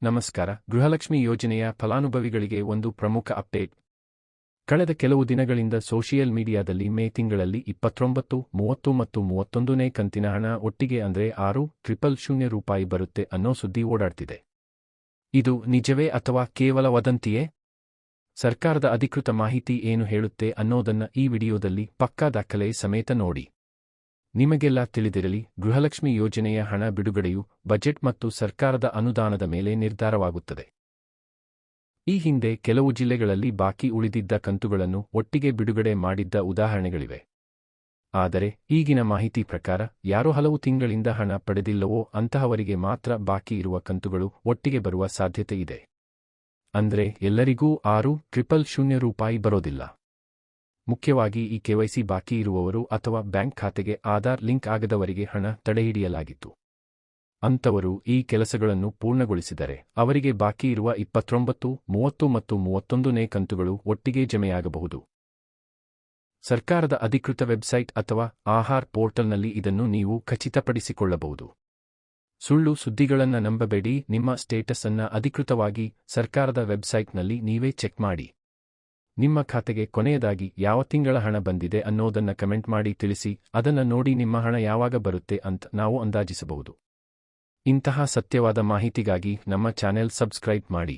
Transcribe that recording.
ನಮಸ್ಕಾರ. ಗೃಹಲಕ್ಷ್ಮಿ ಯೋಜನೆಯ ಫಲಾನುಭವಿಗಳಿಗೆ ಒಂದು ಪ್ರಮುಖ ಅಪ್ಡೇಟ್. ಕಳೆದ ಕೆಲವು ದಿನಗಳಿಂದ ಸೋಷಿಯಲ್ ಮೀಡಿಯಾದಲ್ಲಿ ಮೇ ತಿಂಗಳಲ್ಲಿ 29, 30 ಮತ್ತು 31ನೇ ಕಂತಿನ ಹಣ ಒಟ್ಟಿಗೆ ಅಂದ್ರೆ 6,000 ರೂಪಾಯಿ ಬರುತ್ತೆ ಅನ್ನೋ ಸುದ್ದಿ ಓಡಾಡ್ತಿದೆ. ಇದು ನಿಜವೇ ಅಥವಾ ಕೇವಲ ವದಂತಿಯೇ? ಸರ್ಕಾರದ ಅಧಿಕೃತ ಮಾಹಿತಿ ಏನು ಹೇಳುತ್ತೆ ಅನ್ನೋದನ್ನ ಈ ವಿಡಿಯೋದಲ್ಲಿ ಪಕ್ಕಾ ದಾಖಲೆ ಸಮೇತ ನೋಡಿ. ನಿಮಗೆಲ್ಲ ತಿಳಿದಿರಲಿ, ಗೃಹಲಕ್ಷ್ಮಿ ಯೋಜನೆಯ ಹಣ ಬಿಡುಗಡೆಯು ಬಜೆಟ್ ಮತ್ತು ಸರ್ಕಾರದ ಅನುದಾನದ ಮೇಲೆ ನಿರ್ಧಾರವಾಗುತ್ತದೆ. ಈ ಹಿಂದೆ ಕೆಲವು ಜಿಲ್ಲೆಗಳಲ್ಲಿ ಬಾಕಿ ಉಳಿದಿದ್ದ ಕಂತುಗಳನ್ನು ಒಟ್ಟಿಗೆ ಬಿಡುಗಡೆ ಮಾಡಿದ್ದ ಉದಾಹರಣೆಗಳಿವೆ. ಆದರೆ ಈಗಿನ ಮಾಹಿತಿ ಪ್ರಕಾರ ಯಾರು ಹಲವು ತಿಂಗಳಿಂದ ಹಣ ಪಡೆದಿಲ್ಲವೋ ಅಂತಹವರಿಗೆ ಮಾತ್ರ ಬಾಕಿ ಇರುವ ಕಂತುಗಳು ಒಟ್ಟಿಗೆ ಬರುವ ಸಾಧ್ಯತೆ ಇದೆ. ಅಂದ್ರೆ ಎಲ್ಲರಿಗೂ 6,000 ರೂಪಾಯಿ ಬರೋದಿಲ್ಲ. ಮುಖ್ಯವಾಗಿ ಈ ಕೆವೈಸಿ ಬಾಕಿ ಇರುವವರು ಅಥವಾ ಬ್ಯಾಂಕ್ ಖಾತೆಗೆ ಆಧಾರ್ ಲಿಂಕ್ ಆಗದವರಿಗೆ ಹಣ ತಡೆಹಿಡಿಯಲಾಗಿತ್ತು. ಅಂಥವರು ಈ ಕೆಲಸಗಳನ್ನು ಪೂರ್ಣಗೊಳಿಸಿದರೆ ಅವರಿಗೆ ಬಾಕಿ ಇರುವ 29, 30 ಮತ್ತು 31ನೇ ಕಂತುಗಳು ಒಟ್ಟಿಗೆ ಜಮೆಯಾಗಬಹುದು. ಸರ್ಕಾರದ ಅಧಿಕೃತ ವೆಬ್ಸೈಟ್ ಅಥವಾ ಆಹಾರ್ ಪೋರ್ಟಲ್ನಲ್ಲಿ ಇದನ್ನು ನೀವು ಖಚಿತಪಡಿಸಿಕೊಳ್ಳಬಹುದು. ಸುಳ್ಳು ಸುದ್ದಿಗಳನ್ನ ನಂಬಬೇಡಿ. ನಿಮ್ಮ ಸ್ಟೇಟಸ್ ಅನ್ನ ಅಧಿಕೃತವಾಗಿ ಸರ್ಕಾರದ ವೆಬ್ಸೈಟ್ನಲ್ಲಿ ನೀವೇ ಚೆಕ್ ಮಾಡಿ. ನಿಮ್ಮ ಖಾತೆಗೆ ಕೊನೆಯದಾಗಿ ಯಾವ ತಿಂಗಳ ಹಣ ಬಂದಿದೆ ಅನ್ನೋದನ್ನ ಕಮೆಂಟ್ ಮಾಡಿ ತಿಳಿಸಿ. ಅದನ್ನ ನೋಡಿ ನಿಮ್ಮ ಹಣ ಯಾವಾಗ ಬರುತ್ತೆ ಅಂತ ನಾವು ಅಂದಾಜಿಸಬಹುದು. ಇಂತಹ ಸತ್ಯವಾದ ಮಾಹಿತಿಗಾಗಿ ನಮ್ಮ ಚಾನೆಲ್ ಸಬ್ಸ್ಕ್ರೈಬ್ ಮಾಡಿ.